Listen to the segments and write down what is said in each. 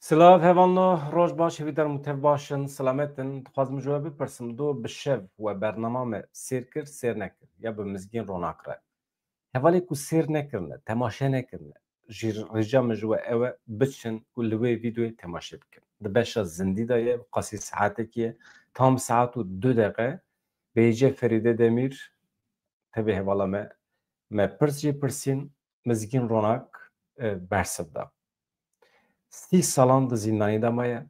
سلاف هوانو روز باش ویدر متف باشن سلامتن خوازم جواب بپرسم دو بشو و برنامه سیر کر سیر نکر یا به مزگین روناک را هوالی کو سیر نکرنه تماشا نکرنه جیر رجام جوا اوه بچن کلوی ویدیو تماشا بکن دبش زندی دایه قاسی ساعته که tam saat و 2 دقیقه بیجه فریده دمیر tabi hevala me pırsıcı pırsın mezgin ronak bersevda. 30 salan da zindanî damaye,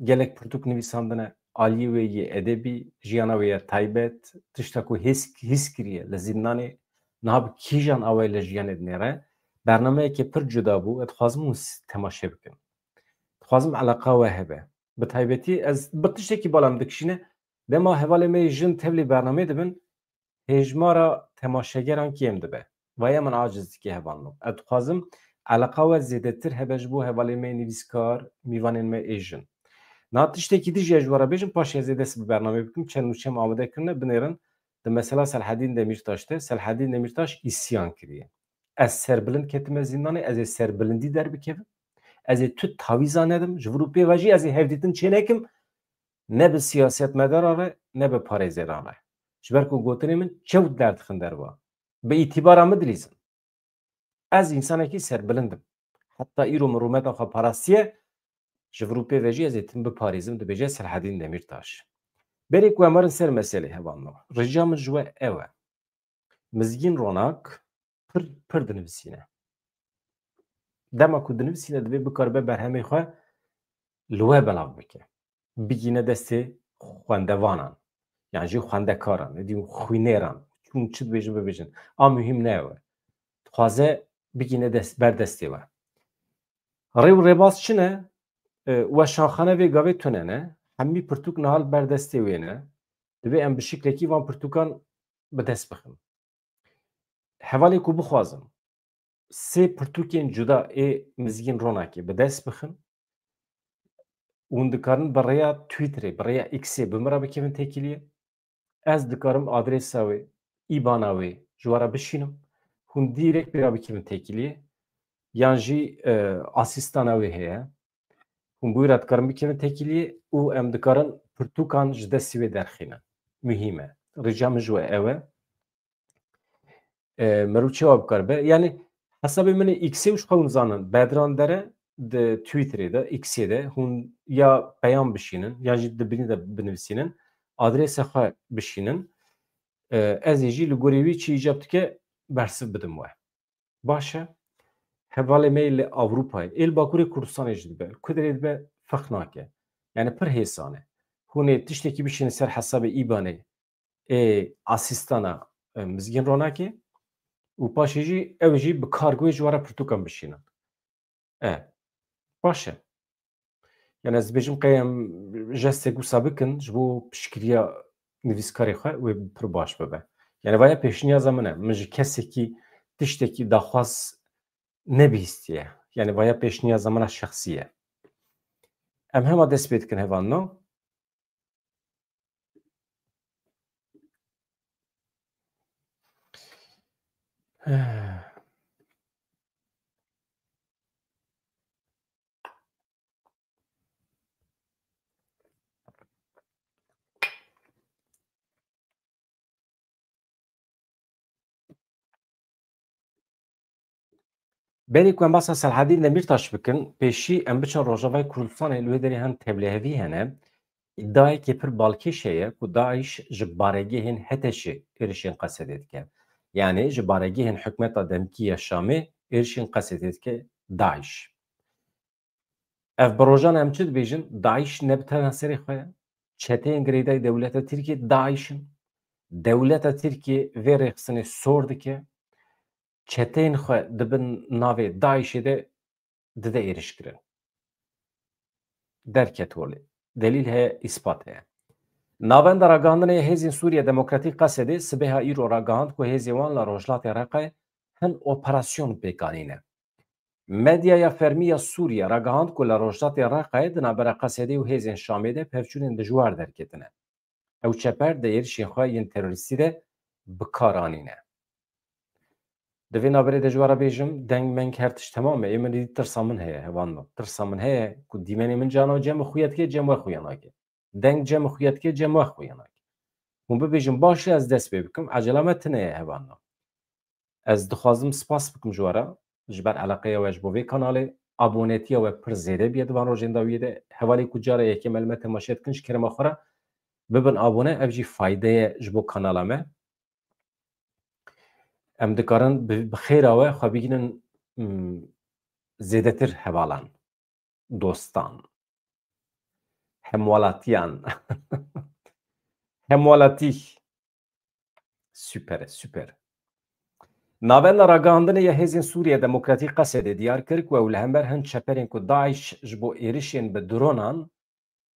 gelek pirtûk nivîsandine aliyê wê yê edebî, jiyana wê ye taybet, tişta ku hîs kiriye li zindanê niha bi kîjan awayê li jiyanê dinêre, bernameyekê pir cuda bû, ez dixwazim hûn temaşe bikin. Dixwazim eleqa we hebe. Bi taybetî ez bi tiştekî bala min dikişîne, dema hevalê me jin tevlî bernamê dibin, hêjmara temaşegeran kêm dibe. Vaya min aciz dike hevalno. Ez dixwazim علاقه و زیادتر هبج بو حوالی می نویسکار میوانن می ایجن. ناتشته کی دیجی اجوارا بیشم پاش زیاده سب برنامه بکم چنوشم آماده کنه بنیرن ده مثلا سلحدین دمیرتاشته سلحدین دمیرتاش isyan کریه. از سربلند کتم زندانه از سربلندی در بکیم. از تو تاویزان ندم جوروپی واجی از هفدیتن چنکم نه به سیاست مداره نه به پارێزێرانه. جبرکو گوتنی من چود درد خندر با. به اعتبار مدلیزم. از insanekî serbilindim. Hatta îro min rûmeta xwe parastiye ji Ewropê ve jî ez ê tim biparêzim dibêje Selhedîn Demirtaş. Berê ku em werin ser meselê hevalno. Rica min ji we ew e. Mizgîn ronak pir dinivîsîne. Dema ku dinivîsîne divê bikaribe berhemê xwe li we belav bike. Bigîne destê xwendevanan. Yani jî xwendekaran, ne dîm xwînêran. Çûn çi dibêjin bibêjin. A mühim ne ew e. Dixwaze bigîne berdestê we. Rêw rêbaz çi ne? We şaxane vê gavê tune ne? Hemî pirtûk nihal berdestê wê ne? Divê em bi şiklekî van pirtûkan bi dest bixin. Hevalê ku bixwazim sê pirtûkên cuda ê mizgîn ronakê bi dest bixin hûn dikarin bi rêya Twitterê, bi rêya X'ê bi min re bikevin têkiliyê. Ez dikarim adrêsa wê, îbana wê ji we re bişînim. Hûn dîrek pê re bikevin têkiliyê. Yan jî asîstana wê heye. Hûn bûyî re dikarin bikevin têkiliyê û em dikarin pirtûkan ji destî wê derxînin. Mühîm e. Rica min ji we ew e. Merû çawa bikaribe? Yani hesabê min ê X'ê û ji xwe hûn zanin. Bedran dere di Twitterê de, X'ê de hûn ya peyan bişînin ya jî dibinî de binivîsînin. Adrêsa xwe bişînin. Ez ê jî li gorî wî çi îcab dike bersiv bidim we. Baş e. Hevalê me li Avrupayê, êl Bakurê Kurdistanê jî dibe. Kudirê dibe feq nake. Yani pir hêsan e. Hûn ê tiştekî bişînin ser hesabê îbanê ê asîstana mizgîn ronakê û paşê jî ew jî bi kargoyê ji we re pirtûkan bişînin. Baş e. Yani ez dibêjim qey em jestek wisa bikin ji bo piştgiriya nivîskarê xwe wê pir baş bibe. Yani vaya pêşniyaza min e. Min ji kesekî tiştekî daxwaz nebîstiye. Yani vaya pêşniyaza min a şexsî ye. Em hema dest pê dikin hevalno. Berê ku em basa Selhedîn Demirtaş bikin, pêşî em biçin Rojavayê Kurdistanê li wê derê hin tevlihevî hene. İddiayekê pir balkêş heye ku Daeş ji baregehên Heteşê êrişên qesedê dike. Yani ji baregehên hikûmeta Demkî ya Şamê êrişên qesedê dike Daeş. Ev bi rojan em çi dibêjin? Daeş ne bi tevên serê xwe ye? Çeteyên girêdayî dewleta Tirkiye Daişin. Dewleta Tirkiye vê rêxistinê sor dike. Çeteyên xwe dibin navê Daişê de dide êrişkirin. Derket holê. Delîl heye, îspat heye. Navenda ragihandinê Hêzên Sûriya Demokratîk Qesedê sibêha îro ragihand ku hêzên wan li Rojhilatê Reqê hin operasyon bikanîne. Medyaya fermî ya Sûriya ragihand ku li Rojhilatê Reqê di navbera Qesedê û hêzên Şamê de pevçûnên dijwar derketine. Ew çeper di êrişên xwe yên terorîstî de bikaranîne. Divê naberê de ji we re bêjim deng meng her tişt temam e. Ê min dî tirsa min heye hevan me. Tirsa min heye ku dîmenê min cana cem xuya dike cem we xuya nake. Deng cem xuya dike cem we xuya nake. Hûn bibêjin baş e ez dest pê bikim ecele me tune ye hevan me. Ez dixwazim spas bikim ji we re ji ber eleqeya we ji bo vê kanalê. Abonetiya we pir zêde biye divan rojên dawiyê de. Hevalî ku cara yekê me li me temaşe dikin ji kerema xwe re bibin abone ev jî fayde ye ji bo kanala me. Em dikarin bi xêra we xwe bigînin zêdetir hevalan, dostan, hemwelatiyan. Hemwelatî. Süper e, süper. Navenda ragihandinê ya Hêzên Sûriya Demokratîk Qesedê diyar kir ku ew li hember hin çeperên ku Daeş ji bo êrişên bi dronan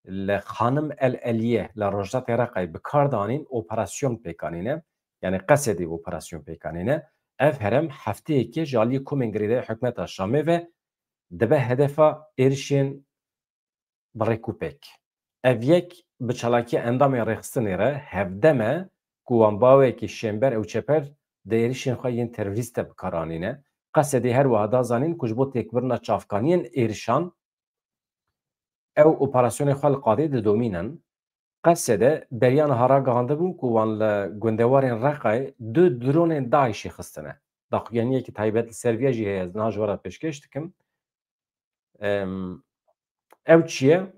li Xanim El Eliye li Rojdatê Reqayê bi kar danîn operasyon pêkanîne. Yani Qesedê operasyon pêkanîne. Ev herem hefteyekê ji aliyê komên girêdayî hikûmeta Şamê ve dibe hedefa êrişên bi rêkûpek. Ev yek bi çalakiya endamên rêxistinê re hevdem e ku wan bawekî şember ew çeper di êrişên xwe yên terorîst de bikaranîne. Qesedê her wiha da zanîn ku ji bo têkbirina çavkaniyên êrişan ew operasyonê xwe li qadê didomînin. Qesedê beriya niha ragihandibû ku wan li gundewarên Reqayê du dronên Daişê xistine. Daxuyaniyekî taybet li ser vê jî heye ez niha ji we re pêşkêş dikim. Ew çi ye?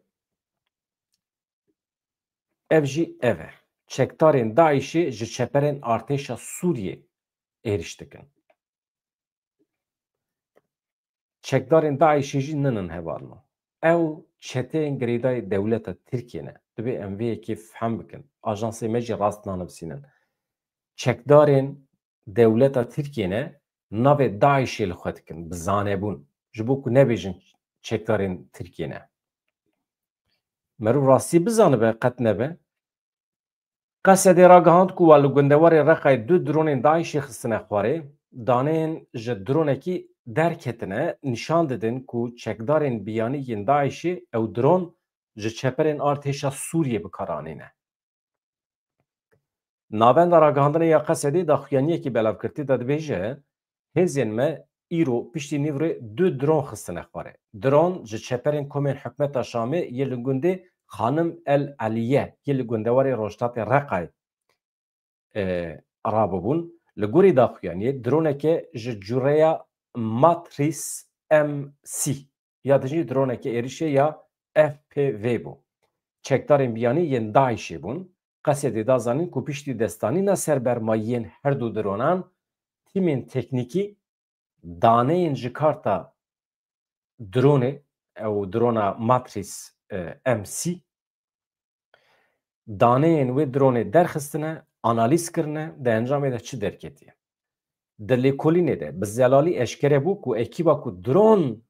Ev jî ev e. Çekdarên Daişê ji çeperên artêşa Sûriyê êriş dikin. Çekdarên Daişê jî ninin heval me. Ew çeteyên girêdayî dewleta Tirkiye ne. Dibe em vê yekê fehm bikin. Ajansê me jî rast nanivîsînin. Çekdarên dewleta Tirkiye ne navê Daişê li xwe dikin bi zanebûn. Ji bo ku nebêjin çekdarên Tirkiye ne. Merû rastî bizanibe qet nebe. Qesedê ragihand ku wa li gundewarê Reqayê du dronên Daişê xistine xwarê, daneyên ji dronekî derketine nîşan didin ku çekdarên biyanî yên Daişê ew dron ji çeperên artêşa Sûriyê bikaranîne. Navenda ragihandinê ya Qesedê daxuyaniyekî belavkirtî de dibêje hêzên me îro piştî nîvrê du dron xistine xwarê. Dron ji çeperên komên hikûmeta Şamê yê li gundê Xanim El Eliye yê li gundewarê Rojdatê Reqayê rabibûn. Li gorî daxuyaniyê droneke ji cureya Matris MC ya dijî droneke êrişê ya FPV bû. Çekdarên biyanî yên Daişê bûn. Qesedê da zanîn ku piştî destanîna serbermayiyên her du dronan tîmên teknîkî daneyên ji karta dronê ew drona Matris MC daneyên wê dronê derxistine, analîz kirine, di encamê de çi derketiye. Di lêkolînê de bi zelalî eşkere bû ku ekîba ku dron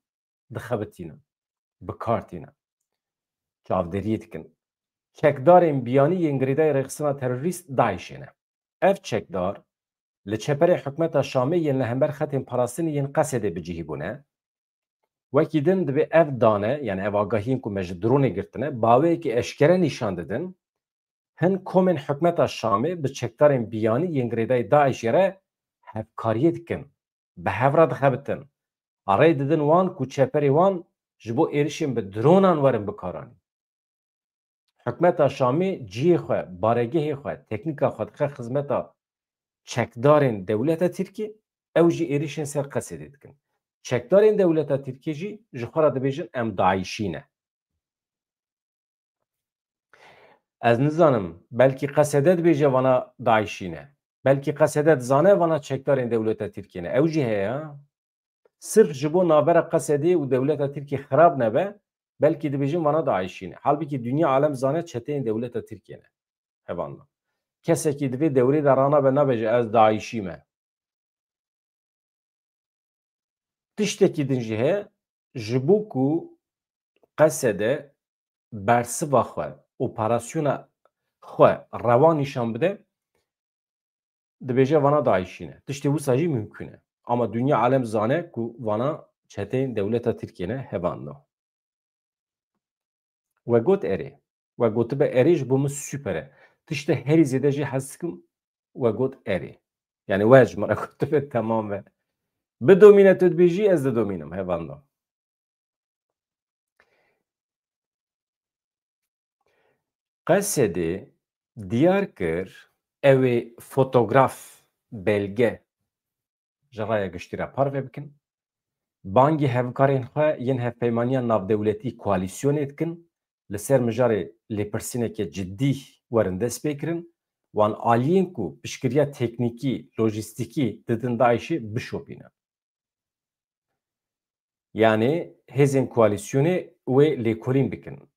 dixebitînin, bikartînin. Çavderiyê dikin. Çekdarên biyanî yên girêdayî rêxistina terorîst Daişê ne. Ev çekdar li çeperê hikûmeta Şamê yên li hember xetên parastinê yên Qesedê bicihîbûne. Wekî din dibe ev dane yani ev agahiyên ku me ji dronê girtine baweyekî eşkere nîşan didin hin komên hikûmeta Şamê bi çekdarên biyanî yên girêdayî Daişê re hevkariyê dikin. Bi hev re dixebitin. Arê didin wan ku çeperê wan ji bo êrişên bi dronan werin bikaranîn. Hikûmeta Şamê ciyê xwe, baregehê xwe, teknîka xwe dixe xizmeta çekdarên dewleta Tirkiye ew jî êrişên ser Qesedê dikin. Çekdarên dewleta Tirkiye jî ji xwe re dibêjin em Daişî ne. Ez nizanim belkî Qesedê dibêje vana Daişî ne. Belkî Qesedê dizane vana çekdarên dewleta Tirkiye ne. Ew jî heye ya. Sırf ji bo navbera Qesedê û dewleta Tirkiye xirab nebe belkî dibêjin vana Daişî ne. Halbuki dünya alem zane çeteyên dewleta Tirkiye ne. Hevan. Kesekî divê dewrê de ranabe nabêje ez Daişî me. Tiştekî din jî heye ji bo ku Qesedê bersiva xwe, operasyona xwe revan nîşan bide dibêje vana Daişî ne. Tiştê wisa jî mümkün e. Ama dünya alem zane ku vana çeteyên dewleta Tirkiye ne hevan no. We got erê. We gotibe erê ji bo min süper e. Tiştê herî zêde jî hez dikim we got erê. Yani we ji me re gotibe temam ve بدومینه تو دبیجی از دومینم هیواندا قصدی دیار کر اوی فوتوگراف belge جرای گشتی را پار بکن بانگی هفکارین خواه ین هفپیمانیا نافدولتی کوالیسیونیت کن لسر مجاری لپرسینه که جدی ورندس بکرن وان آلین کو پشکریا تکنیکی لوجستیکی ددن دایشی بشوپینه yani hêzên koalîsyonê wê lêkolîn bikin.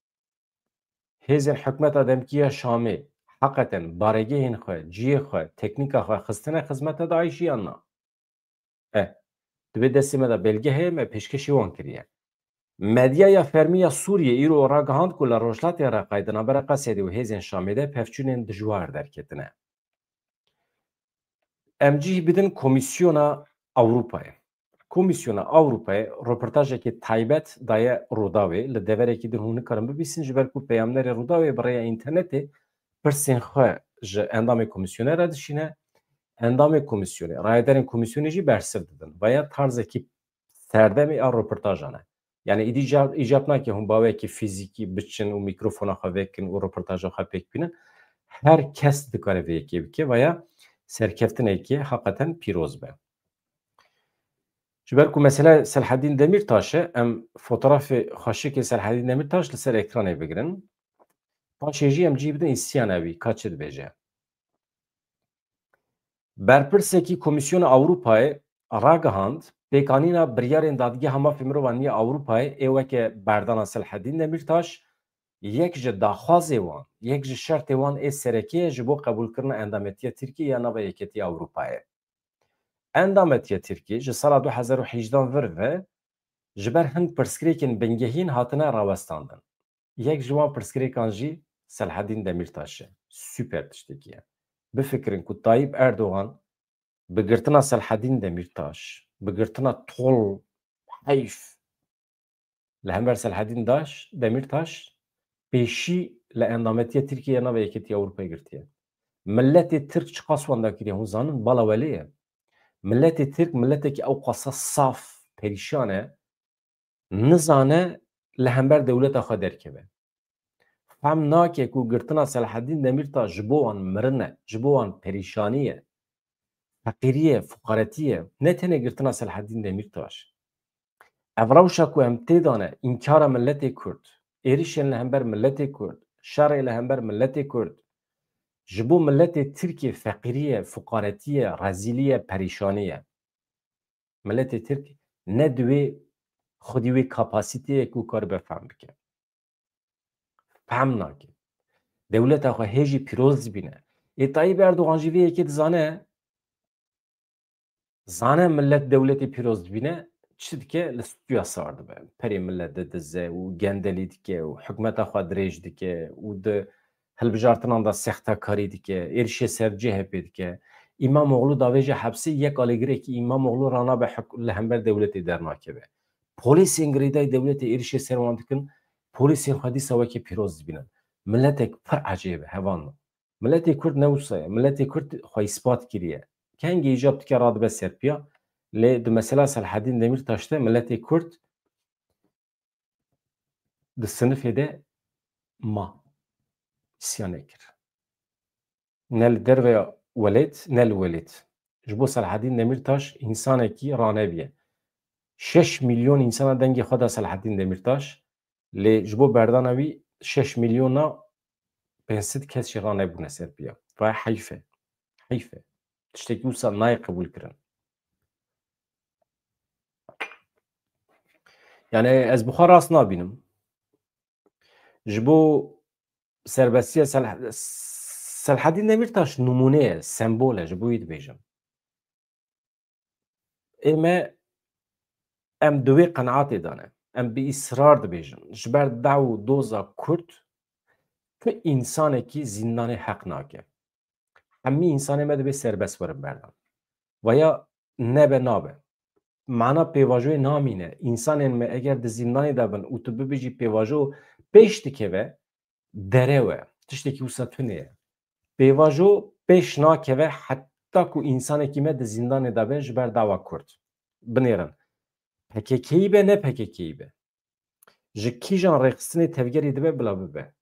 Hêzên hikûmeta demkîya Şamê heqeten baregehên xwe, ciyê xwe, teknîka xwe xistine xizmeta Daişî yan na? Divê destê me de belge heye me pêşkêşî wan kiriye. Medyaya fermî ya Sûriyê îro ragihand ku li rojhilatê Reqayê di navbera Qesedê û hêzên Şamê de pevçûnên dijwar derketine. Em cih bidin Komîsyona Ewropayê. Komîsyona Ewropayê rûportajekê taybet daye Rûdawê li deverekî din hûn nikarin bibîsin ji ber ku peyamnerê Rûdawê bi rêya înternetê pirsên xwe ji endamê komîsyonê re dişîne endamê komîsyonê rayedarên komîsyonê jî bersiv didin veya tarzekî serdemê a rûportajan e. Yani îdî îcab nake hûn bawekî fîzîkî biçin û mîkrofona xwe vekin û rûportaja xwe pêk bînin her kes dikare vê yekê bike veya serkeftinekê heqeten pîroz be. Ji ber ku mesela Selhedîn Demirtaş e em fotoğrafê xweşikê Selhedîn Demirtaş li ser ekranê bigirin. Paşê jî em cî bidin îstiyana wî ka çi dibêje. Berpirsekî Komîsyona Ewropayê ragihand pêkanîna biryarên dadgeha mafê mirovan ya Ewropayê ê weke berdana Selhedîn Demirtaş yek ji daxwazê wan yek ji şertê wan ê serekê ye ji bo qebûlkirina endametiya Tirkiye ya nava Yekîtiya Ewropayê. Endametiya Tirkiye ji sala 2018 vir ve ji ber hin pirsgirêkên bingehîn hatine rawestandin. Yek ji wan pirsgirêkan jî Selhedîn Demirtaş e. Süper tiştekî ye. Bifikirin ku Tayyip Erdogan bigirtina Selhedîn Demirtaş, bigirtina tol heyf li hember Selhedîn Demirtaş pêşî li endametiya Tirkiye nava Yekîtiya Ewropayê girtiye. Milletê Tirk çi qas wan dakiriye hûn zanin bala welê ye. Milletê Tirk milletekî ew qasa saf, perîşan e, nizane li hember dewleta xwe derkeve. Fehm nake ku girtina Selhedîn Demirtaş ji bo wan mirin e, ji bo wan perîşanî ye, feqîrî ye, fuqaretî ye, ne tenê girtina Selhedîn Demirtaş. Ev rewşa ku em tê dane înkara milletê Kurd, êrişên li hember milletê Kurd, şerê li hember milletê Kurd, ji bo milletê Tirkê feqîrî ye, fuqaretî ye, rezîlî ye, perîşanî ye. Milletê Tirk ne divê xwedî wê kapasîteyek û karibe fehm bike. Fehm nake. Dewleta xwe hêjî pîroz dibîne. Ê Tayyip Erdogan jî vê yekê dizane, zane millet dewletê pîroz dibîne, çi dike li stûya sar dibe. Perê millet didize û gendelî dike û hikûmeta xwe dirêj dike û di hilbijartinan da sextekarî dike, êrişê ser CHP dike. İmamoğlu davê ji hepsî yek alêgirekî İmamoğlu ranabe li hember dewletê dernakeve. Polîsên girêdayî dewletê êrişê ser wan dikin, polîsên xwe dîsa wekî pîroz dibînin. Milletek pir ecêb e hevan. Milletê Kurd ne wisa ye, milletê Kurd xwe îspat kiriye. Kengî îcab dike radibe serpiya, lê di mesela Selhedîn Demirtaş de milletê Kurd di sinifê de ma îsyan nekir. Ne li derveya welêt ne li welêt. Ji bo Selhedîn Demirtaş însanekî ranebiye. 6 milyon insana dengê xwe da Selhedîn Demirtaş, lê ji bo berdana wî 6 milyona 500 kes jî ranebûne serpiya. Ve heyf e. Heyf e. Tiştekî wisa nayê qebûl kirin. Yani ez buxa rast nabînim. Ji bo serbestiya Selhedîn Demirtaş numune ye, sembol e, ji bo wî dibêjim. Ême em di wê qenaetê de ne. Em bi îsrar dibêjin. Ji ber dew û doza Kurd ti însanekî zindanê heq nake. Hemî însanê me dibe serbest werin berdan. Veya nebe nabe. Mana pêvajoyê namîne. Însanên me eger di zindanê de bin û tu bibêjî pêvajo pêş dikeve, dere we. Tiştekî wisa tunê ye. Pêvajo pêş nakeve heta ku însanekî me di zindanê de be ji ber dawa Kurd. binêrin. PKK'yî be ne PKK'yî be. Ji kîjan rêxistinê tevgerê dibe bila bibe.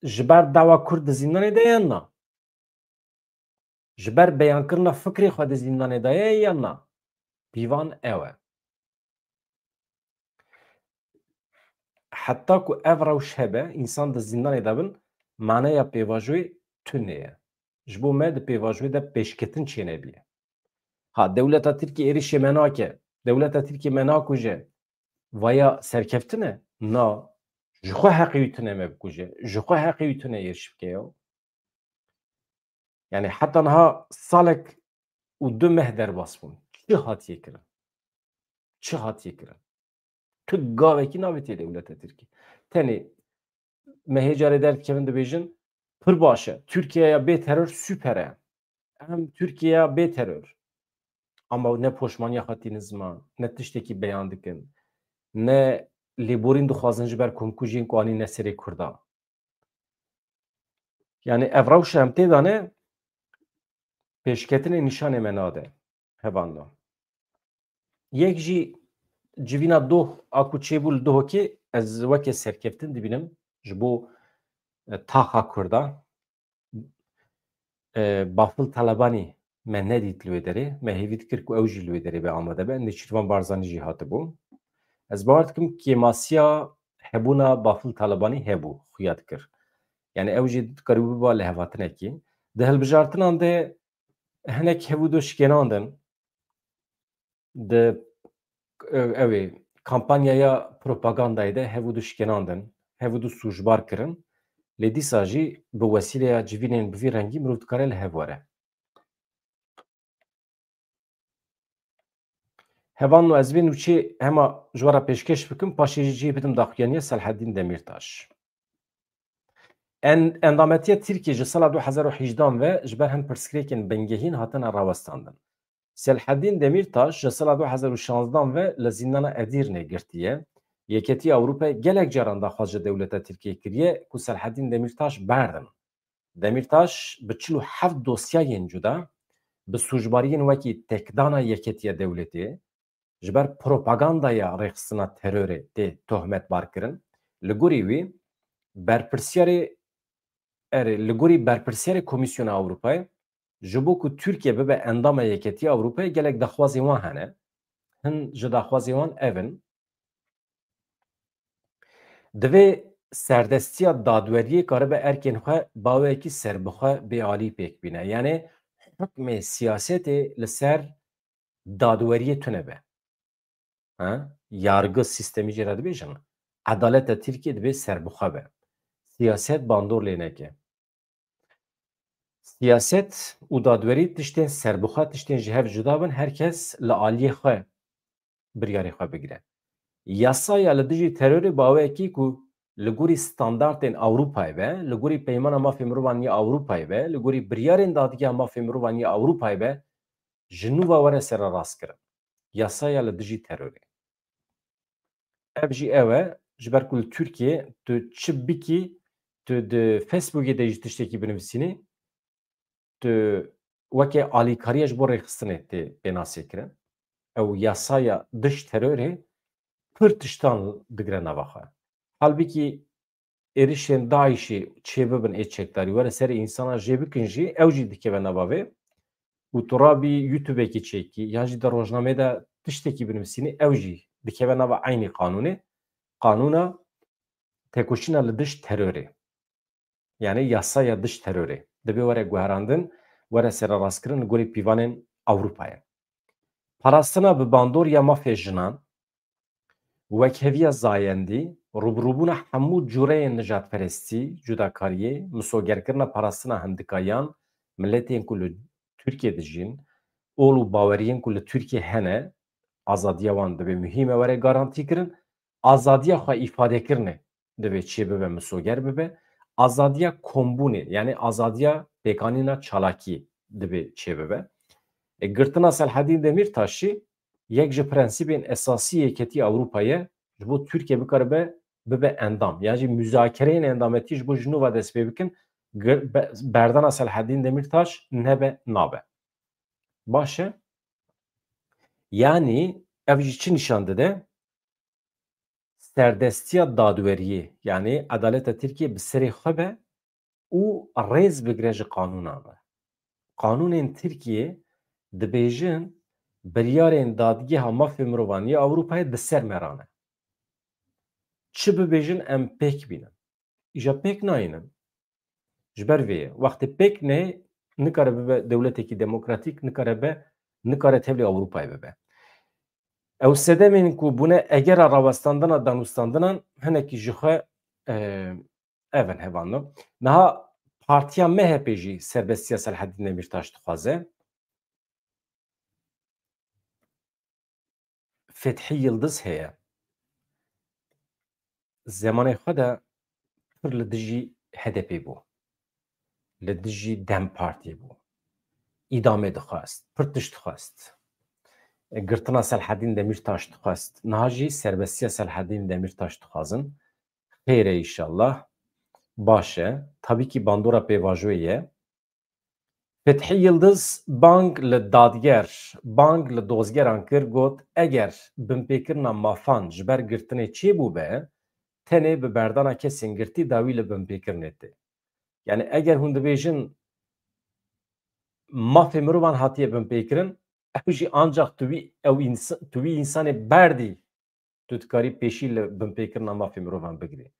Ji ber dawa Kurd di zîndanê de yan na? Ji ber beyankirina fikrê xwe di zîndanê de ye yan na? Pîvan ew e. Heta ku ev rewş hebe, însan di zîndanê de bin, maneya pêvajoyê tune ye. Ji bo me di pêvajoyê de pêşketin çênebiye. Ha dewleta Tirkiye êrişê me nake. Dewleta Tirkiye me nakuje. Vaya serkeftin e? Na. Ji xwe heqê wî tune me bikuje. Ji xwe heqê wî tune êriş bike yo. Yani heta niha salek û du meh derbas bûn. Çi hatiye kirin? Çi hatiye kirin? Tu gavekî navêtiye dewleta Tirkiye. Tenê mehê carê derdikevin dibêjin pir baş e. Tirkiyeya bê terör süper e. Em Tirkiyeya bê terör. Ama ne poşmaniya xwetînin ziman, ne tiştekî beyan dikin, ne lêborîn dixwazin ji ber komkujiyên ku anîne serê Kurda. Yani ev rewşa em tê dane pêşketinê nîşanê me nade. Hevan da. Yek jî civîna doh a ku çêbû li dohokê ez wekî serkeftin dibînim ji bo taxa Kurda. Bafıl Talebanî me nedît li wê derê. Me hêvî dikir ku ew jî li wê derê be amade be. Nêçîrvan Barzanî jî hatibû. Ez bawer dikim kêmasiya hebûna Bafıl Talebanî hebû xuya dikir. Yani ew jî dikarîbû biba li hevatinekî. Di hilbijartinan de hinek hevû do şikenan din. Di ew ê kampanyaya propagandayê de hevû do şikenan din. Hevû do sûjbar kirin. Lê dîsa jî bi wesîleya civînên bi vî rengî mirov dikare li hev were. Hevan û ez vê nûçê hema ji we re pêşkeş bikim, paşê jî cihê bidim daxuyaniya Selhedîn Demirtaş. Endametiya Tirkiye ji sala 2018 ve ji ber hin pirsgirêkên bingehîn hatine rawestandin. Selhedîn Demirtaş ji sala 2016 ve li zîndana Edirnê girtiye. Yeketiya Ewropayê gelek caran daxwaz ji dewleta Tirkiye kiriye ku Selhedîn Demirtaş berdin. Demirtaş bi 47 dosyayên cuda bi sûjbariyên wekî tekdana yeketiya dewletê ji ber propagandaya rêxistina terorê tê tohmetbar kirin. Li gorî wî berpirsyarê li gorî berpirsyarê Komîsyona Ewropayê ji bo ku Tirkiye bibe endama yeketiya Ewropayê gelek daxwazên wan hene. Hin ji daxwazên wan ev in. Divê serdestiya dadweriyê karibe erkên xwe bawekî serbixwe bêalî pêk bîne. Yani hukmê siyasetê li ser dadweriyê tune be. Yargı sistemî jê re dibêjin. Edaleta Tirkiye divê serbixwe be. Siyaset bandor lê neke. Siyaset û dadwerî tiştên serbixwe tiştên ji hev cuda bin, herkes li aliyê xwe biryarê xwe bigire. Yasaya li dijî terorê bawekî ku li gorî standartên Ewropayê be, li gorî peymana mafê mirovan yê Ewropayê be, li gorî biryarên dadigeha mafê mirovan yê Ewropayê be, ji nû ve were sererast kirin. Yasaya li dijî terorê. Ev jî ew e, ji ber ku li Tirkiye tu çi bikî, tu di Facebookê de jî tiştekî binivîsînî, tu wekî alîkariya ji bo rêxistinê tê pênasê kirin. Ew yasaya dij terorê pir tiştan digire nava xwe. Halbikî êrişên Daişê çêbibin ê çekdarî were serê însana jê bikin jî ew jî dikeve nava vê û tu rabî YouTubeekî çêkî yan jî di rojnameyê de tiştekî binivîsînî ew jî dikeve nava aynî qanûnê. Qanûna têkoşîna li dij terorê. Yani yasaya dij terorê. Dibe were guherandin, were sererastkirin li gorî pîvanên Ewropayê. Parastina bi bandoriya mafê jinan, wekheviya zayendî, rûbirûbûna hemû cureyên nijadperestî, cudakariyê, misogerkirina parastina hindikayan, milletên ku li Tirkiye dijîn, ol û baweriyên ku li Tirkiye hene, azadiya wan dibe mühîm e were garantî kirin, azadiya xwe îfadekirinê dibe çêbibe misoger bibe, azadiya kombûnê yani azadiya pêkanîna çalakî dibe çêbibe. Girtina Selhedîn Demirtaşî yek ji prensîbên esasî yeketiya Ewropayê ji bo Tirkiye bikaribe bibe endam. Yani müzakereyên endametî ji bo ji nû ve dest pê bikin, berdana Selhedîn Demirtaş nebe nabe. Baş e? Yani ev jî çi nîşan dide? Serdestiya dadweriyê yani adaleta Tirkiye bi serê xwe be û rêz bigire ji qanûnan re. Qanûnên Tirkiye dibêjin biryarên dadgeha mafê mirovan ya Ewropayê di ser merane. Çi bibêjin em pêk bînin. Îja pêk nayînin. Ji ber vê ye. Wextê pêk ne nikare bibe dewletekî demokratîk, nikare tevlî Ewropayê bibe. Ew sedemên ku bûne egera rawestandina danûstandinan hinekî ji xwe ev in hevanno. Niha Partiya MHP jî serbestiya Selhedîn Demirtaş dixwaze. Fethî Yıldız heye. Zemanê xwe de pir li dijî HDP bû. Li dijî Dem Partiyê bû. İdamê dixwast. Pir tişt dixwast. Girtina Selhedîn Demirtaş dixwast. Niha jî serbestiya Selhedîn Demirtaş dixwazin. Xêr e înşallah. Baş e. Tabii ki bandora pêvajoyê ye. Fethî Yıldız bang li dadger, bang li dozgeran kir got eger binpêkirina mafan ji ber girtinê çêbû be, tenê bi berdana kesên girtî dawî li binpêkirinê tê. Yani eger hûn dibêjin mafê mirovan hatiye binpêkirin, ew jî ancak tu wî însanê berdî tu dikarî pêşî li binpêkirina mafê mirovan bigirî.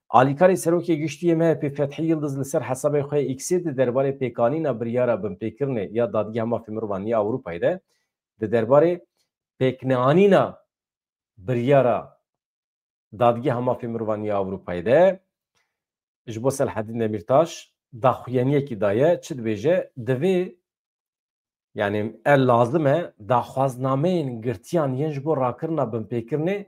Alîkarê Serokê Giştî yê MHP Fethî Yıldız li ser hesabê xwe X'ê di derbarê pêkanîna biryara binpêkirinê ya dadgeha mafê mirovan ya Ewropayê de di derbarê pêkneanîna biryara dadgeha mafê mirovan ya Ewropayê de ji bo Selhedîn Demirtaş daxuyaniyekî daye çi dibêje divê yani el lazim e daxwaznameyên girtiyan yên ji bo rakirina binpêkirinê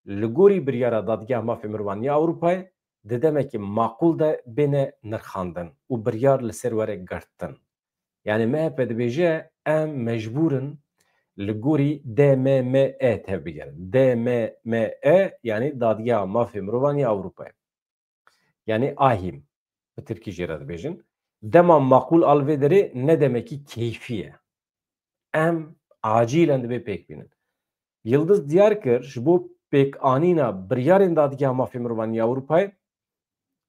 li gorî biryara dadgeha mafê mirovan ya Ewropayê di demekî maqûl de bêne nirxandin û biryar li ser were girtin. Yani MHP dibêje em mecbûrin li gorî DMME tev bigerin. DMME yani dadgeha mafê mirovan ya Ewropayê. Yani ahîm bi Tirkî jê re dibêjin. Dema maqûl al vê derê ne demekî keyfî ye. Em acîlen dibe pêk bînin. Yıldız diyar kir ji bo pêkanîna biryarên dadgeha mafê mirovan ya Ewropayê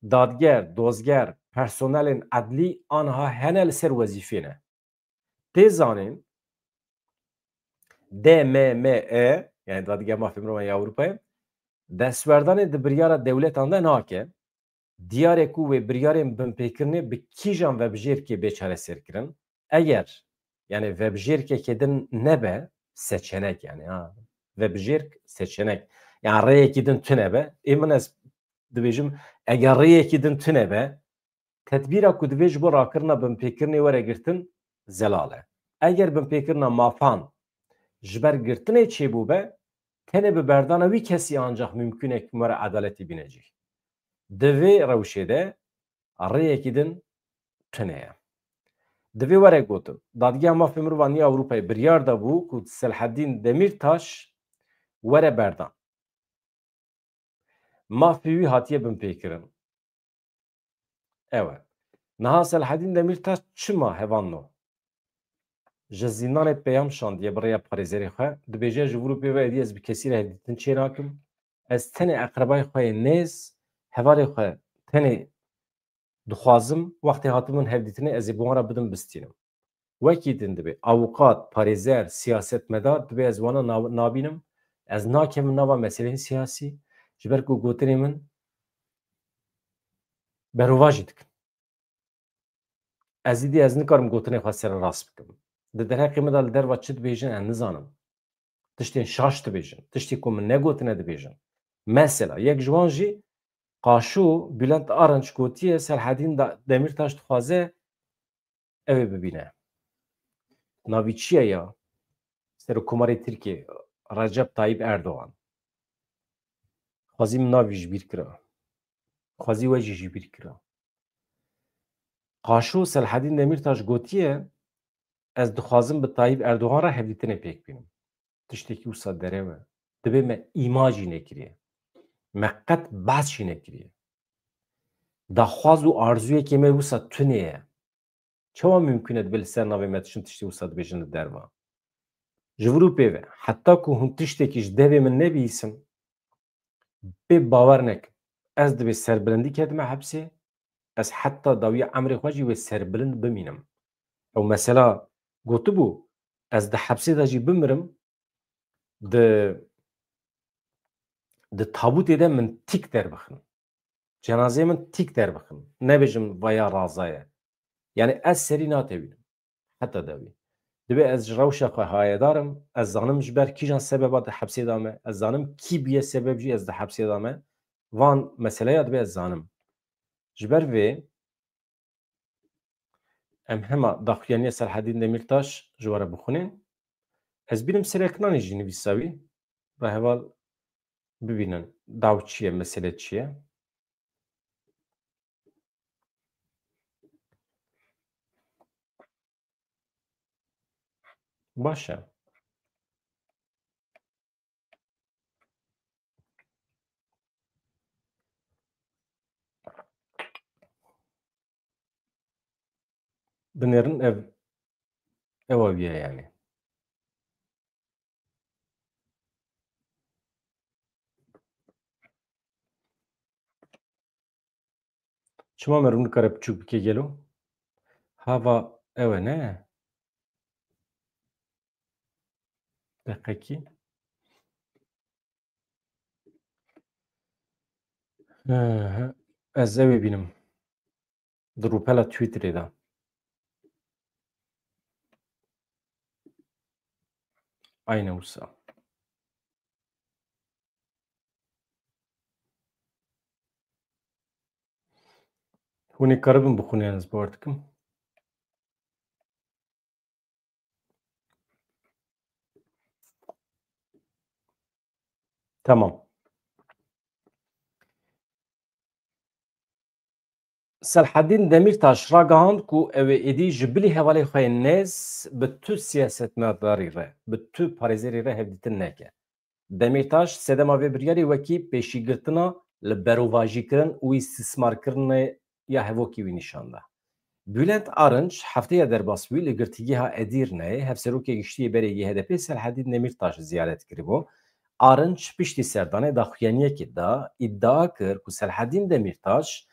dadger, dozger, personelên edlî anha hene li ser wezîfê ne. Tê zanîn DMME yani dadgeha mafê mirovan ya Ewropayê destwerdanê di biryara dewletan de nake. Diyarê ku wê biryarên binpêkirinê bi kîjan vebijêrkê bêçareserkirin. Eger yani vebijêrkekê din nebe seçenek yani ha. Vebijêrk seçenek. Yani rêyekî din tune be. Min ez dibêjim eger rêyekî din tune be tedbîra ku divê ji bo rakirina binpêkirinê were girtin zelal e. Eger binpêkirina mafan ji ber girtinê çêbû be tenê bi berdana wî kesî ancak mümkün e ku were edaletî bînecî. Di vê rewşê de rêyekî din tune ye. Di vê were gotin dadgeha mafê mirovan ya Ewropayê biryar da bû ku Selhedîn Demirtaş were berdan. Mafê wî hatiye binpêkirin. Ew e. Niha Selhedîn Demirtaş çima hevanno ji zîndanê peyam şandiye bi rêya parêzerê xwe dibêje ji Ewropê ve êdî ez bi kesî re hevdîtin çê nakim. Ez tenê eqrebayê xwe yê nêz hevalê xwe tenê dixwazim wextê hatimin hevdîtinê ez ê bi wan re bidim bistînim. Wekî din dibe awqat, parêzer, siyasetmedar dibe ez wana nabînim. Ez nakevim nava meseleyên siyasî ji ber ku gotinê min berûva jî dikin. Ez êdî ez nikarim gotinê xwe ser rast bikim. Di derheqê min de li derva çi dibêjin ez nizanim. Tiştên şaş dibêjin. Tiştê ku min negotine dibêjin. Mesela yek ji wan jî Qaşû Bülent Arınç gotiye Selhedîn Demirtaş dixwaze ew ê bibîne. Navî çi ye ya? Serokkomarê Tirkiye Recep Tayyip Erdoğan. Xwazî min navî ji bîr kira. Xwazî we jî ji bîr kira. Qaşû Selhedîn Demirtaş gotiye ez dixwazim bi Tayyip Erdoğan re hevdîtinê pêk bînim. Tiştekî wisa derew e. Dibe me îma jî nekiriye. Me qet behs jî nekiriye. Daxwaz û arzûyekê me wisa tune ye. Çawa mümkün e dibe li ser navê me tişin tiştî wisa dibêjin li derva. جورو پیوه حتی که هون تشتکیش دوی من نبیسم به باور نک از دبی سربلندی کردم حبسه از حتی داوی عمر خواجی و سربلند بمینم او مثلا گوتو بو از ده حبسه دا جی بمرم ده تابوت ده من تیک در بخن جنازه من تیک در بخن نبیجم ویا رازایه یعنی از سری ناتوینم حتی داوی دبی از روشا خواهی دارم از زانم جبر کیجان سببات حبسه دامه از زانم کی بیه سبب جی از ده حبسه دامه وان مسئله یاد بی از زانم جبر وی ام هما داخویانی سرحدین دمیرتاش جواره بخونین از بینم سرکنانی جی نویساوی و هوال ببینن داو چیه مسئله چیه باشه بنرن ev aviye yani. Çima me rû nikare biçûk bike gelo? Hava ew e ne? Deqekî. Ez ew ê bînim. Di rûpela Twitterê de. Ayne wisa. Hûn ê karibin bixwînin ez bar dikim. Tamam. Selhedîn Demirtaş ragihand ku ew ê êdî ji bilî hevalê xwe yên nêz bi tu siyasetmedarî re, bi tu parêzerî re hevdîtin neke. Demirtaş sedema vê biryarî wekî pêşîgirtina li berovajîkirin û îstismarkirinê ya hevokî wî nîşan da. Bülent Arınç hefteyê derbasbûyî li girtîgeha Edirneyê hevserokê giştiyê berê HDP Selhedîn Demirtaş ziyaret kiribû. Arınç piştî serdanê daxuyaniyekê da îdia kir ku Selhedîn Demirtaş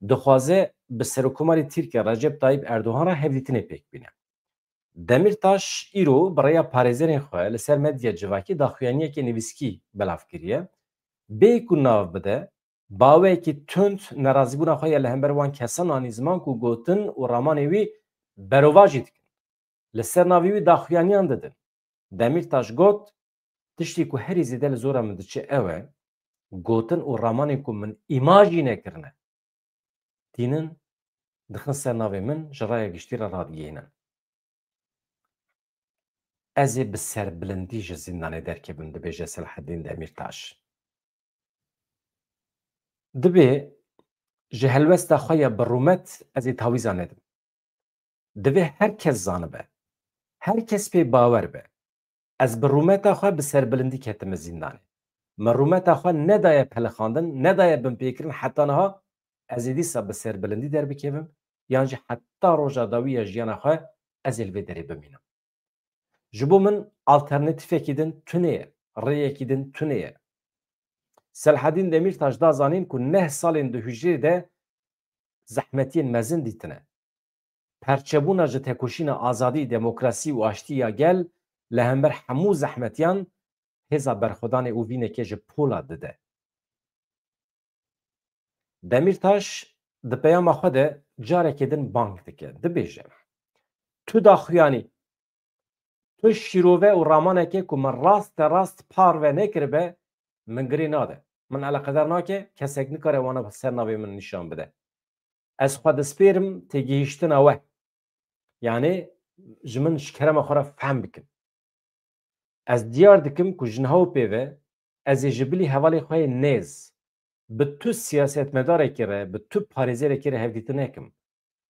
dixwaze bi Serokkomarê Tirkiye Recep Tayyip Erdogan re hevdîtinê pêk bîne. Demirtaş îro bi rêya parêzerên xwe li ser medya civakî daxuyaniyekê nivîskî belav kiriye. Bê ku nav bide, bawekî tund nerazîbûna xwe ye li hember wan kesan anî ziman ku gotin û ramanê wî berova jî dikin. Li ser navê wî daxuyaniyan didin. Demirtaş got, tiştî ku herî zêde li zora min diçe ew e, gotin û ramanên ku min îma jî nekirine, tînin dixin ser navê min ji raya giştî re radigihînin. Ez ê bi serbilindî ji zindanê derkevim, dibêje Selhedîn Demirtaş. Dibê ji helwesta xwe ya bi rûmet ez ê tawîza nedim. Divê herkes zanibe, herkes pê bawer be. Ez bi rûmeta xwe bi serbilindî ketime zindanê. Me rûmeta xwe nedaye pelixandin, nedaye binpêkirin heta niha ez ê dîsa bi serbilindî derbikevim yan jî heta roja dawî ya jiyana xwe ez ê li vê derê bimînim. Ji bo min alternatîfekî din tunê ye, rêyekî din tunê ye. Selhedîn Demirtaş da zanîn ku 9 salên di hûjrê de zehmetiyên mezin dîtine. Perçebûna ji tekoşîna azadî, demokrasî û aştiya gel li hember hemû zehmetiyan hêza berxwedanê û vînekê ji pola dide. Demirtaş di peyama xwe de carekê din bang dike, dibêje tu daxuyanî, tu şîrove û ramanekê ku min rast te rast par ve nekiribe min girê nade. Min eleqedar nake, kesek nikare wana ser navê min nîşan bide. Ez xwe dispêrim têgihîştina we. Yani ji min ji kerema xwe re fehm bikin. Ez diyar dikim ku ji niha û pêve ez ê ji bilî hevalê xwe yên nêz bi tu siyasetmedarekê re, bi tu parêzerekê re hevdîtin nekim.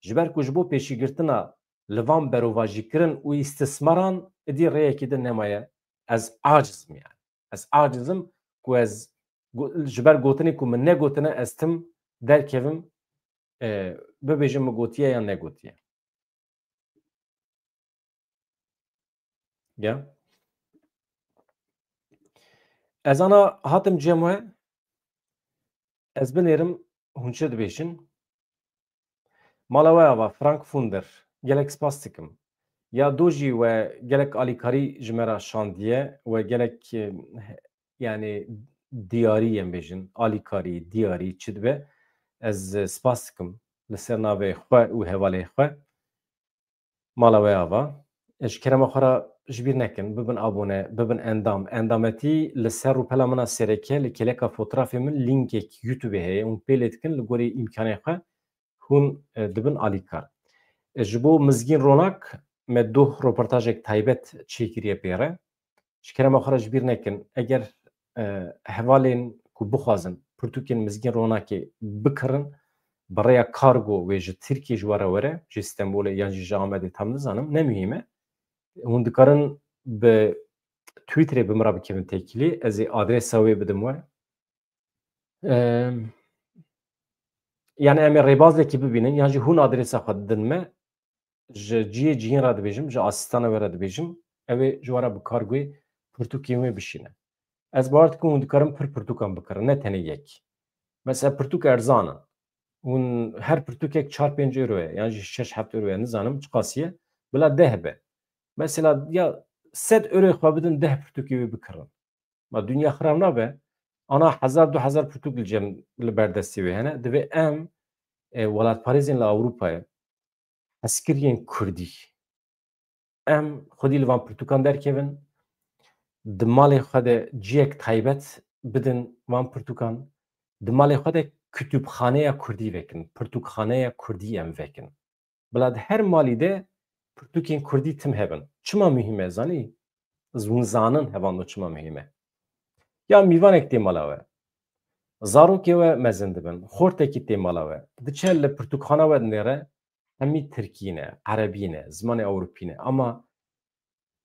Ji ber ku ji bo pêşîgirtina li van berovajîkirin û îstismaran idî rêyekî din nemaye. Ez acizim yani. Ez acizim ku ez ji ber gotinê ku min negotine ez tim derkevim bibêjim min gotiye yan negotiye. Ya Ez ana hatim cemwe ez binêrim hûn çi dibêjin. Mala we ava Frank Funder gelek spas dikim. Ya dû jî we gelek alîkarî ji me re şandiye we gelek yani diyarî em bêjin alîkarî, diyarî çi dibe ez spas dikim li ser navê xwe û hevalê xwe. Mala we ava ji kerema xwe re ji bîr nekin bibin abone bibin endam. Endametî li ser rûpela min a sereke li kêleka fotoğrafê min linkek YouTube'ê heye hûn pê lê dikin li gorî îmkanê xwe hûn dibin alîkar. Ji bo mizgîn ronak me duh röportajek taybet çêkiriye pê re. Ji kerema xwe re ji bîr nekin eger hevalên ku bixwazin pirtûkên mizgîn ronakê bikirin bi rêya kargo wê ji Tirkiye ji were were ji Stenbolê yan jî ji Amedê tam nizanim ne mühîm e. Hûn dikarin bi Twitterê bi min re bikevin têkilî ez ê adresa wê bidim we. Yani em ê rêbazekî bibînin yan jî hûn adresa xwe didin me ji ciyê cihîn re dibêjim ji asîstana we re dibêjim ew ê ji were bi kargoyê pirtûkên wê bişîne. Ez bawer dikim hûn dikarin pir pirtûkan bikirin ne tenê yek. Mesela pirtûk erzan in. Hûn her pirtûkek 4-5 euro ye yan jî 6-7 euro ye nizanim çi qasî ye bila 10 be. Mesela ya 100 euroyê xwe bidin 10 pirtûkê wê bikirin. Ma dünya xirab nabe. Ana 1000-2000 pirtûk li cem li berdestî wê hene divê em welatparêzên li Ewropayê hezkiriyên Kurdî em xwedî li van pirtûkan derkevin di malê xwe de ciyek taybet bidin van pirtûkan di malê xwe de kütüpxaneya Kurdî vekin pirtûkxaneya Kurdî em vekin bila di her malî de pirtûkên Kurdî tim hebin çima mühîm e zanî hûn zanin hevan çima mühîm e ya mîvanek tê mala we zarokê we mezin dibin xortekî tê mala we diçe li pirtûkxana we dinêre hemî Tirkî ne Erebî ne zimanê Ewropî ne ama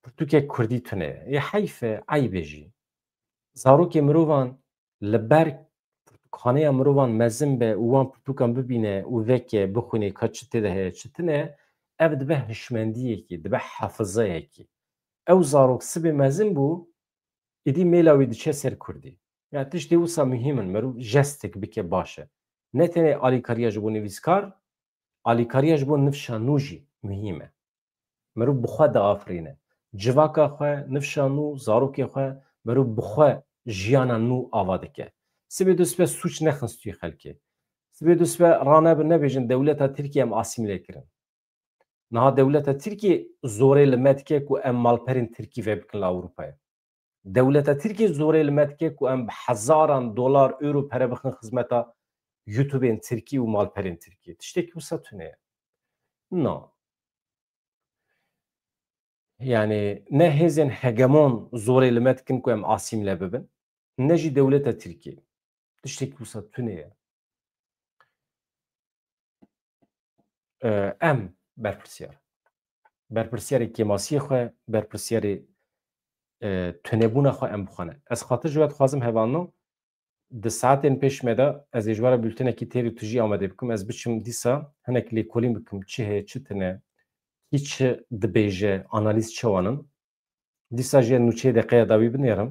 pirtûkek Kurdî tune ye yê heyf e eybê jî zarokê mirovan li ber pirtûkxaneya mirovan mezin be û wan pirtûkan bibîne û veke bixwîne ka çi tê de heye çi tune ev dibe hişmendiyekî dibe hefizeyekî ew zarok sibê mezin bû êdî mêla wê diçe ser Kurdî ya tiştê wisa mühîm in merû jestek bike baş e ne tenê alîkariya ji bo nivîskar alîkariya ji bo nifşa nû jî mühîm e merû bi xwe diafirîne civaka xwe nifşa nû zarokê xwe merû bi xwe jiyana nû ava dike sibê dû sûç nexin stûyê xelkê sibê dû ranebin nebêjin dewleta Tirkiye em asîmilê kirin niha dewleta Tirkiye zorê li me dike ku em malperên Tirkî vebikin li Ewropayê dewleta Tirkiye zorê li me dike ku em bi hezaran dolar euro pere bixin xizmeta YouTube'ên Tirkî û malperên Tirkî tiştekî wisa tune ye na yani ne hêzên hegemon zorê li me dikin ku em asîmile bibin ne jî dewleta Tirkiye tiştekî wisa tune ye em berpirsyarê kêmasiyê xwe berpirsyarê tunebûna xwe em bixwane ez xatir ji we dixwazim hevano di saetên pêş me de ez ê ji we re bültenekî têrî tu jî amade bikim ez biçim dîsa hinek lêkolîn bikim çi heye çi tune kî çi dibêje analîz çi wan in dîsa jê nûçeyê deqeya dawî binêrim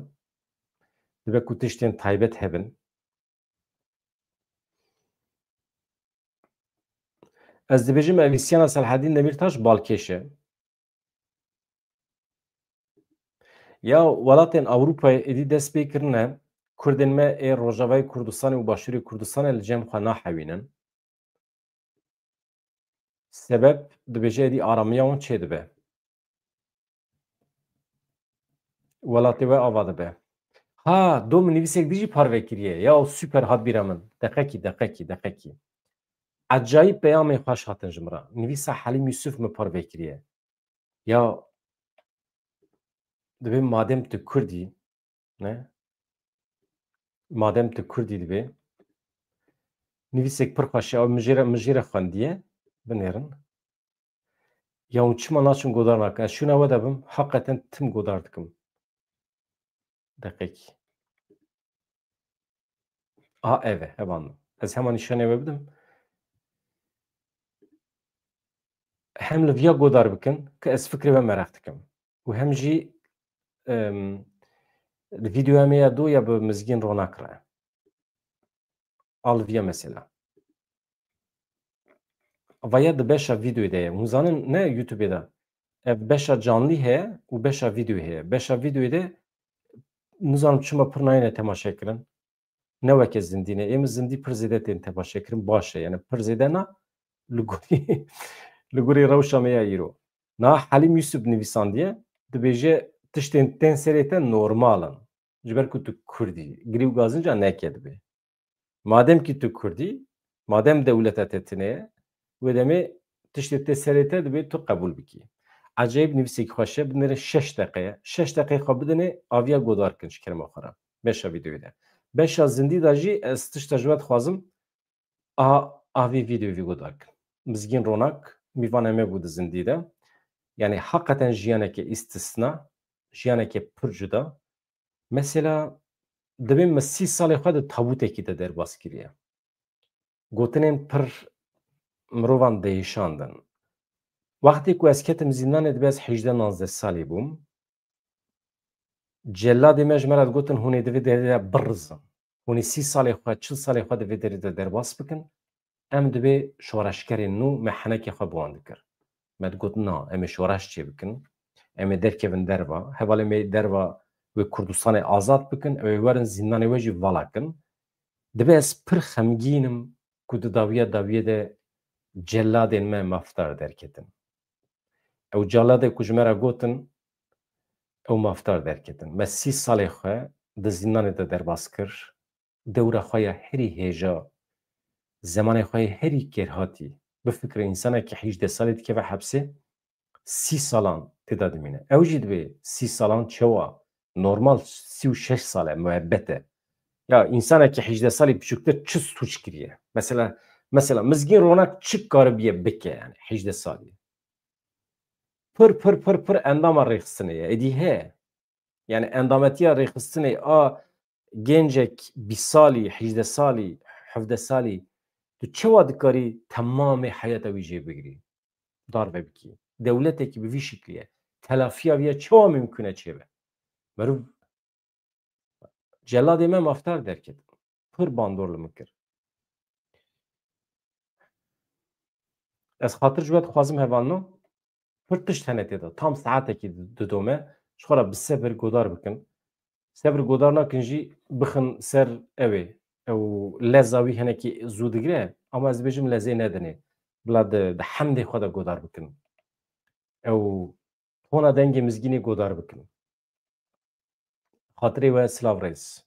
dibe ku tiştên taybet hebin ez dibêjim evîsyana Selhedîn Demirtaş balkêş e ya welatên Ewropayê êdî dest pê kirine Kurdên me ê Rojavayê Kurdistanê û Başûrê Kurdistanê li cem xwe nahewînin sebeb dibêje êdî aramiya wan çê dibe welatê we ava dibe ha dom nivîsek dijî parve kiriye ya süper hat bîra min deqekî ecayîb peyamên xweş hatin ji min re nivîsa Helîm Yusuf min parve kiriye ya dibê madem tu Kurdî ne madem tu Kurdî dibê nivîsek pir xweş e ew min jê re xwendiye binêrin ya hûn çima naçin godar nakin ez şûna we de bim heqeten tim godar dikim deqekî aha ev e hevan ez hema nîşanê we bidim hem li vîya godar bikin ku ez fikrê we mereq dikim û hem jî الفيديو همية دو يا بمزجين روناك رأي ألفيا مثلا ويا دبشة فيديو ده مزانن نه يوتيوب ده بشة جانلي هي وبشة فيديو هي بشة فيديو ده مزانم شما برناينه تماشا كرن نوک زندینه ام زندی پرزیدنت تماشا کرن باشه یعنی پرزیدنا لگوری لگوری روشا میا ایرو نا حلیم یوسف نویساندیه دبیجه تشتین تن سریته نورمالن جبر که تو کردی گریو گازنجا نکد به madem ki tu Kurdî madem devleta te tune ve demê tiştê te serê te dibe tu qebûl bikî ecayîb nivîsekî xweş e binêre 6 deqeye 6 deqeyê xwe bidinê aviya godar kin ji kerema xwe re beşa vîdyoyê de beşa zindî de jî ez tişta ji we dixwazim avî vîdyoyê vî godar kin mizgîn ronak mîvan em hebû di zindî de yani heqeten jiyaneke îstisna jiyaneke pir cuda mesela dibê me 30 salê xwe di tabûtekî de derbas kiriye gotinên pir mirovan değişandin. Wextê ku ez ketim zîndanê dibe ez 18-19 salî bûm, celadê me ji me re digotin hûn ê divê derê de birizin. Hûn ê 30 salê xwe, 40 salê xwe divê derê de derbas bikin, em divê şoreşkerên nû me henekê xwe bi wan dikir. Me digot na, em ê şoreş çê bikin, em ê derkevin derva, hevalê me derva wê Kurdistanê azad bikin, ew ê werin zîndanê we jî valakin. Dibe ez pir xemgînim ku di dawiyê de celadên me mafdar derketin. Ew celadê ku ji me re gotin ew mafdar derketin. Me 30 salê xwe di zîndanê de derbas kir, dewra xwe ya herî hêja, zemanê xwe yê herî kêrhatî. Bifikre însanekî 18 salî dikeve hepsê, 30 salan têda dimîne. Ew jî divê 30 salan çawa normal 36 sal e müebbet e. Ya însanekî 18 salî biçûktir çi suç kiriye? Mesela mizgîn ronak çi karibiye bike yani 18 salî. Pir endama rêxistinê ye. Êdî heye. Yani endametiya rêxistinê a gencek 20 salî, 18 salî, 17 salî tu çawa dikarî temamê heyata wî jê bigirî? Dar vebikî. Dewletekî bi vî şiklî ye. Telafiya wî ye çawa mümkün e çêbe? Merûv celadê me mafdar derket. Pir bandor li min kir. Ez xatir ji we dixwazim hevano pir tişt hene têda. Tam saetekî didome ji xwe re bi sebir godar bikin. Sebir godar nakin jî bixin ser evê. Ew leza wî henekî zû digire ama ez dibêjim lezê nedinê. Bila di hemdê xwe de godar bikin. Ew tona dengê mizgînê godar bikin. Xatirê we silav reis.